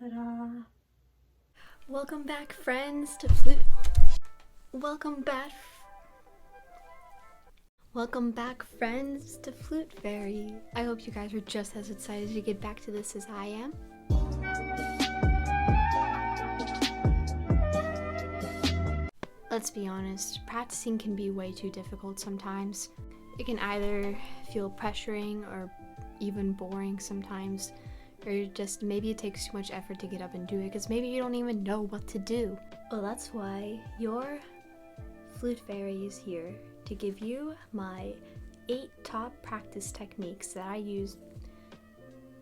Ta-da! Welcome back, friends, to Flute. Welcome back, friends, to Flute Fairy. I hope you guys are just as excited to get back to this as I am. Let's be honest, practicing can be way too difficult sometimes. It can either feel pressuring or even boring sometimes, or just maybe it takes too much effort to get up and do it because maybe you don't even know what to do. Well, that's why your Flute Fairy is here to give you my 8 top practice techniques that I use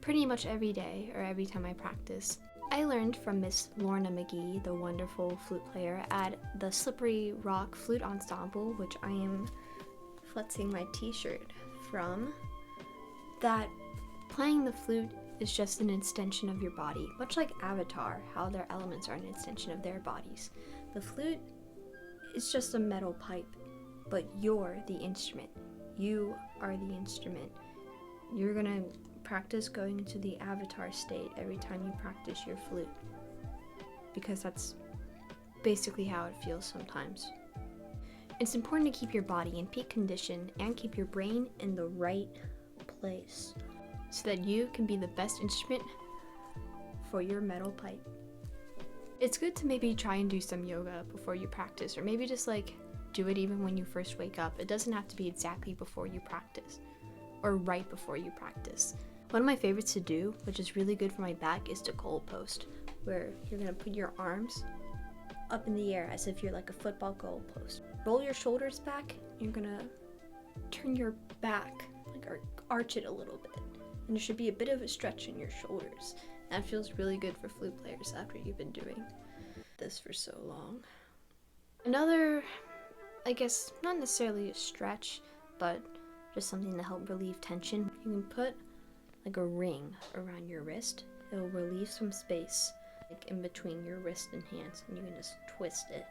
pretty much every day or every time I practice. I learned from Miss Lorna McGee, the wonderful flute player at the Slippery Rock Flute Ensemble, which I am flexing my t-shirt from, that playing the flute is just an extension of your body, much like Avatar, how their elements are an extension of their bodies. The flute is just a metal pipe, but you're the instrument. You are the instrument. You're gonna practice going into the Avatar state every time you practice your flute, because that's basically how it feels sometimes. It's important to keep your body in peak condition and keep your brain in the right place so that you can be the best instrument for your metal pipe. It's good to maybe try and do some yoga before you practice, or maybe just like do it even when you first wake up. It doesn't have to be exactly before you practice or right before you practice. One of my favorites to do, which is really good for my back, is to goal post, where you're gonna put your arms up in the air as if you're like a football goal post. Roll your shoulders back, you're gonna turn your back, like arch it a little bit. And there should be a bit of a stretch in your shoulders. That feels really good for flute players after you've been doing this for so long. Another, I guess, not necessarily a stretch, but just something to help relieve tension. You can put like a ring around your wrist. It'll relieve some space like in between your wrist and hands, and you can just twist it,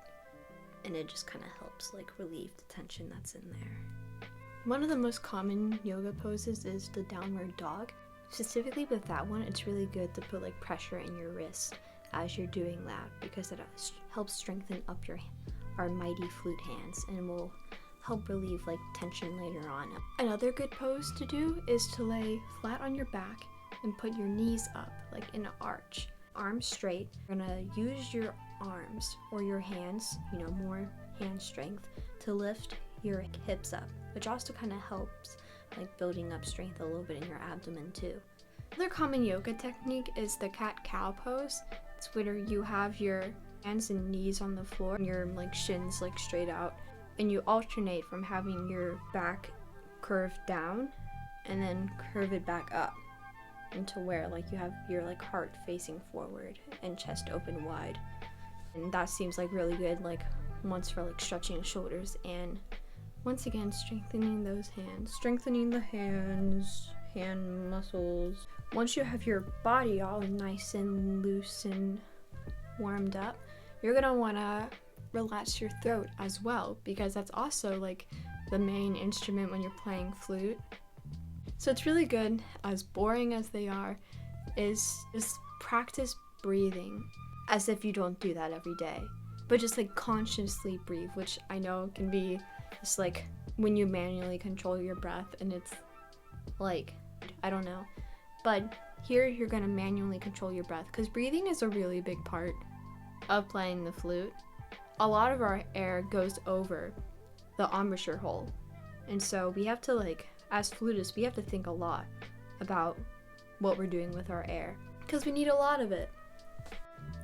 and it just kind of helps like relieve the tension that's in there. One of the most common yoga poses is the downward dog. Specifically with that one, it's really good to put like pressure in your wrist as you're doing that, because it helps strengthen up our mighty flute hands and will help relieve like tension later on. Another good pose to do is to lay flat on your back and put your knees up like in an arch. Arms straight. You're gonna use your arms or your hands, more hand strength, to lift your hips up, which also kind of helps like building up strength a little bit in your abdomen too. Another common yoga technique is the cat-cow pose. It's where you have your hands and knees on the floor and your like shins like straight out, and you alternate from having your back curved down and then curve it back up into where like you have your like heart facing forward and chest open wide. And that seems like really good, like once for like stretching shoulders, and once again strengthening those hands, strengthening the hands, hand muscles. Once you have your body all nice and loose and warmed up, you're gonna wanna relax your throat as well, because that's also like the main instrument when you're playing flute. So it's really good, as boring as they are, is just practice breathing as if you don't do that every day, but just like consciously breathe, which I know can be just like when you manually control your breath and it's like, I don't know, but here you're gonna manually control your breath, because breathing is a really big part of playing the flute. A lot of our air goes over the embouchure hole, and so we have to like, as flutists, we have to think a lot about what we're doing with our air, because we need a lot of it.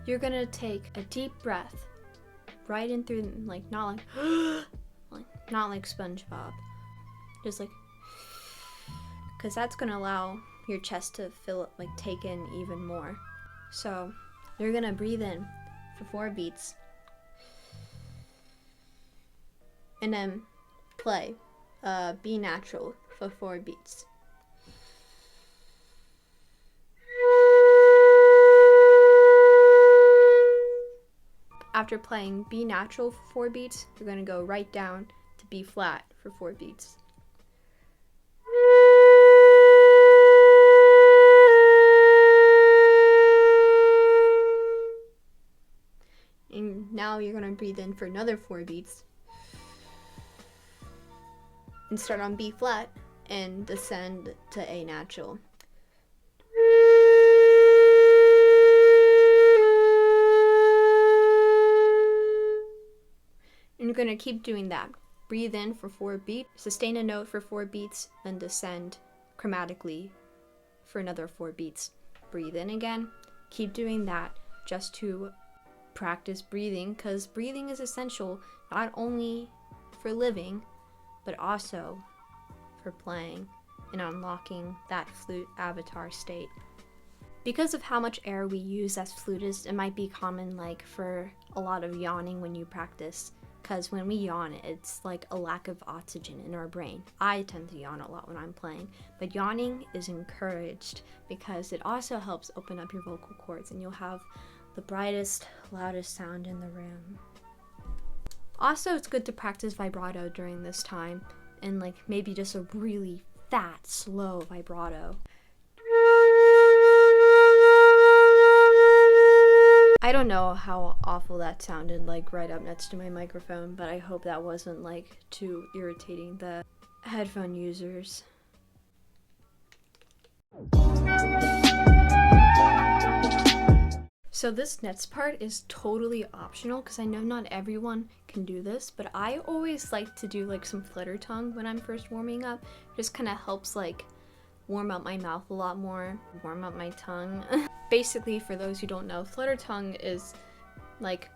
You're gonna take a deep breath right in through, like not like SpongeBob, just like, because that's gonna allow your chest to fill up, like take in even more. So you're gonna breathe in for 4 beats and then play Be Natural for 4 beats. After playing B natural for 4 beats, you're going to go right down to B flat for 4 beats. now you're gonna breathe in for another 4 beats and start on B flat and descend to A natural. And you're gonna keep doing that. Breathe in for 4 beats, sustain a note for 4 beats, then descend chromatically for another 4 beats. Breathe in again. Keep doing that just to practice breathing, because breathing is essential not only for living, but also for playing and unlocking that flute avatar state. Because of how much air we use as flutists, it might be common like for a lot of yawning when you practice, because when we yawn, it's like a lack of oxygen in our brain. I tend to yawn a lot when I'm playing, but yawning is encouraged because it also helps open up your vocal cords and you'll have the brightest, loudest sound in the room. Also, it's good to practice vibrato during this time, and like maybe just a really fat, slow vibrato. I don't know how awful that sounded like right up next to my microphone, but I hope that wasn't like too irritating the headphone users. So this next part is totally optional because I know not everyone can do this, but I always like to do like some flutter tongue when I'm first warming up. It just kind of helps like warm up my mouth a lot more, warm up my tongue. Basically, for those who don't know, flutter tongue is like,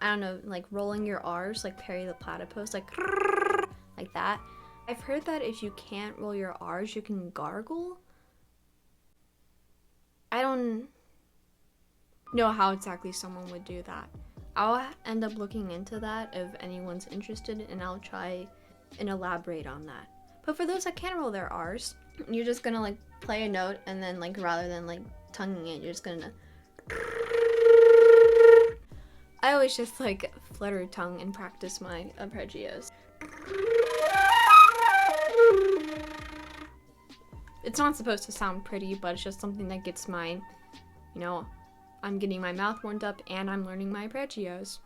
I don't know, like rolling your R's like Perry the Platypus, like that. I've heard that if you can't roll your R's, you can gargle. I don't know how exactly someone would do that. I'll end up looking into that if anyone's interested, and I'll try and elaborate on that. But for those that can't roll their R's, you're just gonna like play a note, and then like rather than like tonguing it, you're just gonna. I always just like flutter tongue and practice my arpeggios. It's not supposed to sound pretty, but it's just something that gets my, you know, I'm getting my mouth warmed up and I'm learning my arpeggios.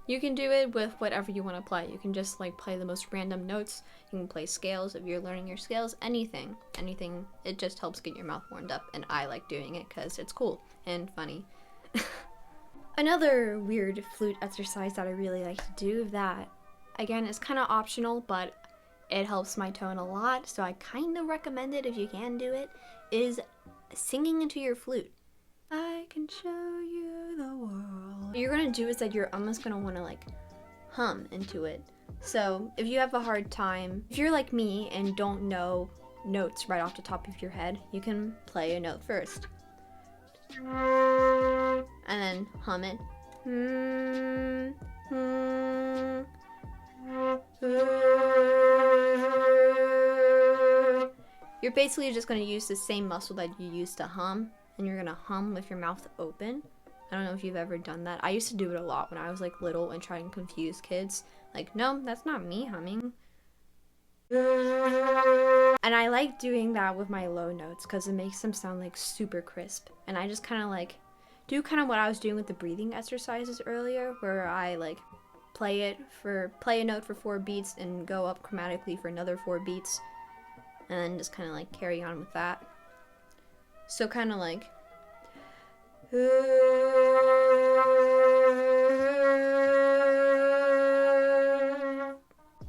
You can do it with whatever you want to play. You can just like play the most random notes. You can play scales if you're learning your scales. Anything. It just helps get your mouth warmed up, and I like doing it because it's cool and funny. Another weird flute exercise that I really like to do that, again, is kind of optional, but it helps my tone a lot, so I kind of recommend it if you can do it, is singing into your flute. I can show you the world. What you're gonna do is that you're almost gonna wanna like hum into it. So if you have a hard time, if you're like me and don't know notes right off the top of your head, you can play a note first. And then hum it. You're basically just gonna use the same muscle that you use to hum, and you're gonna hum with your mouth open. I don't know if you've ever done that. I used to do it a lot when I was like little and try and confuse kids. Like, no, that's not me humming. And I like doing that with my low notes because it makes them sound like super crisp. And I just kind of like do kind of what I was doing with the breathing exercises earlier, where I like play a note for 4 beats and go up chromatically for another 4 beats, and then just kind of like carry on with that. So kind of like.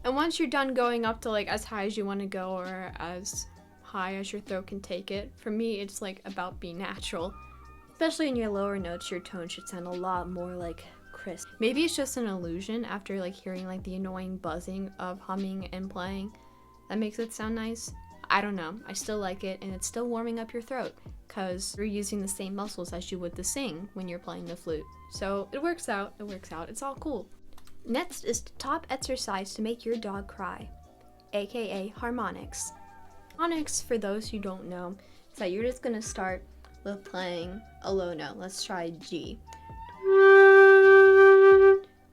And once you're done going up to like as high as you want to go, or as high as your throat can take it, for me it's like about being natural. Especially in your lower notes, your tone should sound a lot more like crisp. Maybe it's just an illusion after like hearing like the annoying buzzing of humming and playing that makes it sound nice. I don't know. I still like it, and it's still warming up your throat because you're using the same muscles as you would to sing when you're playing the flute. So it works out. It's all cool. Next is the top exercise to make your dog cry, aka harmonics. Harmonics, for those who don't know, is that you're just gonna start with playing a low note. Let's try G.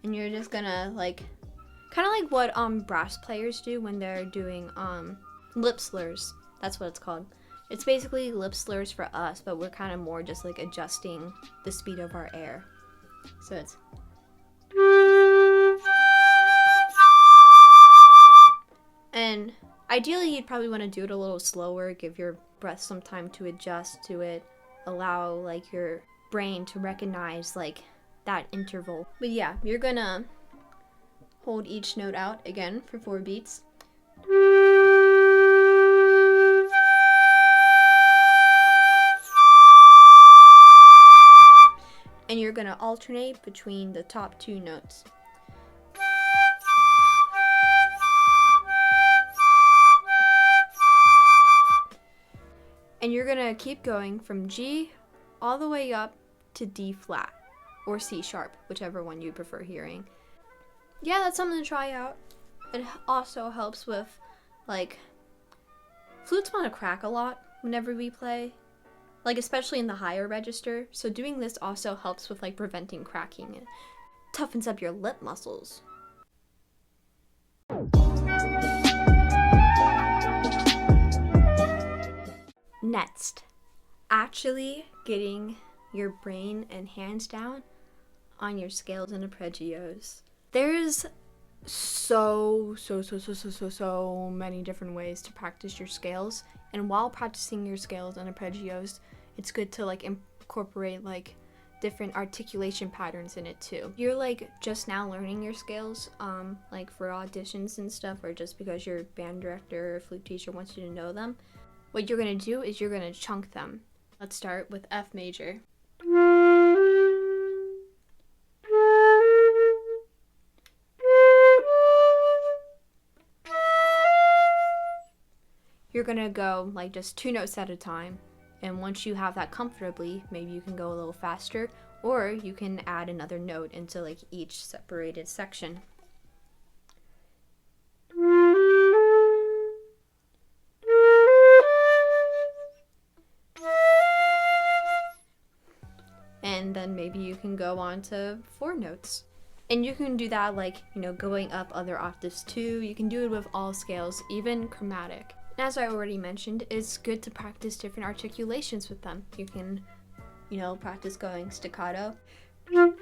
And you're just gonna like, kind of like what brass players do when they're doing lip slurs. That's what it's called. It's basically lip slurs for us, but we're kind of more just like adjusting the speed of our air. So it's. And ideally, you'd probably want to do it a little slower, give your breath some time to adjust to it, allow like your brain to recognize like that interval. But yeah, you're gonna hold each note out again for 4 beats. And you're gonna alternate between the top 2 notes. And you're gonna keep going from G all the way up to D flat or C sharp, whichever one you prefer hearing. Yeah, that's something to try out. It also helps with, like, flutes want to crack a lot whenever we play, like especially in the higher register. So doing this also helps with like preventing cracking. It toughens up your lip muscles. Next, actually getting your brain and hands down on your scales and arpeggios. There's so many different ways to practice your scales, and while practicing your scales and arpeggios, it's good to like incorporate like different articulation patterns in it too. You're like just now learning your scales, like for auditions and stuff, or just because your band director or flute teacher wants you to know them. What you're gonna do is you're gonna chunk them. Let's start with F major. You're gonna go like just 2 notes at a time, and once you have that comfortably, maybe you can go a little faster, or you can add another note into like each separated section. And then maybe you can go on to 4 notes. And you can do that like, you know, going up other octaves too. You can do it with all scales, even chromatic. And as I already mentioned, it's good to practice different articulations with them. You can, you know, practice going staccato. You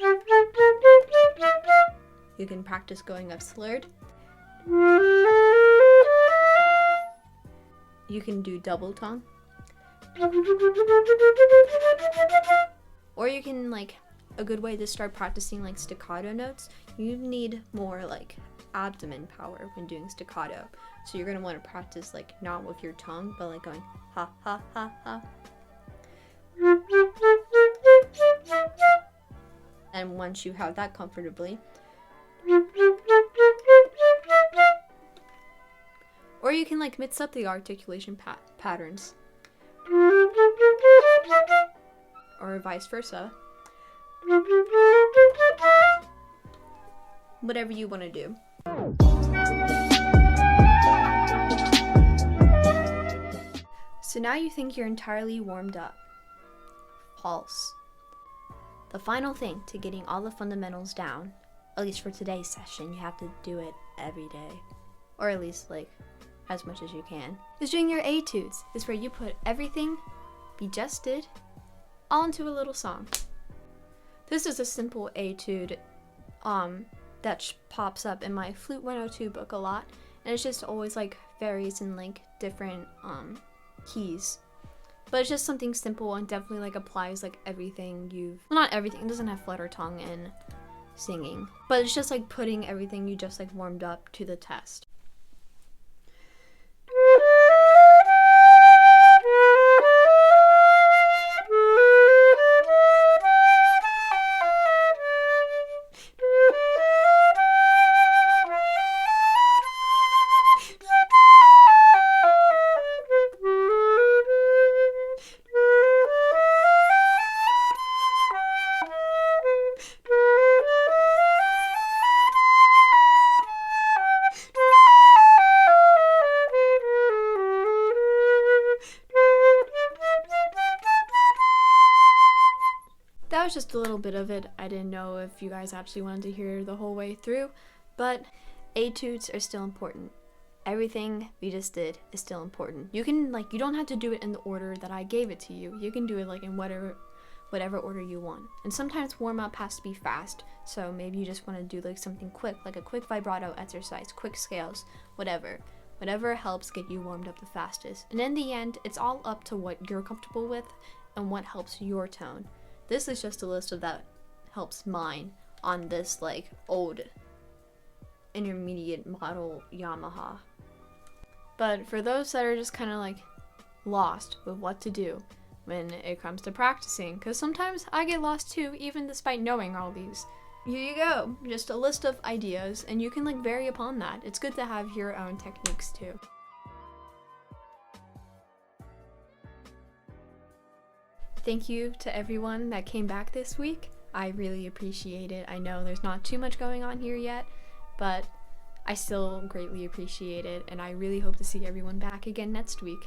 can practice going up slurred. You can do double tongue. Or you can, like, a good way to start practicing like staccato notes, you need more like abdomen power when doing staccato. So you're gonna want to practice like not with your tongue, but like going ha ha ha ha. And once you have that comfortably, or you can like mix up the articulation patterns, or vice versa. Whatever you want to do. So now you think you're entirely warmed up. False. The final thing to getting all the fundamentals down, at least for today's session, you have to do it every day, or at least like as much as you can, is doing your etudes. Is where you put everything we just did all into a little song. This is a simple etude that pops up in my Flute 102 book a lot, and it's just always like varies in like different keys. But it's just something simple and definitely like applies like everything well, not everything, it doesn't have flutter tongue and singing, but it's just like putting everything you just like warmed up to the test. That was just a little bit of it. I didn't know if you guys actually wanted to hear the whole way through, but etudes are still important. Everything we just did is still important. You can like, you don't have to do it in the order that I gave it to you. You can do it like in whatever order you want. And sometimes warm up has to be fast, so maybe you just want to do like something quick, like a quick vibrato exercise, quick scales, whatever. whatever helps get you warmed up the fastest. And in the end, it's all up to what you're comfortable with and what helps your tone. This is just a list of that helps mine on this like old intermediate model Yamaha. But for those that are just kind of like lost with what to do when it comes to practicing, because sometimes I get lost too, even despite knowing all these. Here you go, just a list of ideas, and you can like vary upon that. It's good to have your own techniques too. Thank you to everyone that came back this week. I really appreciate it. I know there's not too much going on here yet, but I still greatly appreciate it, and I really hope to see everyone back again next week.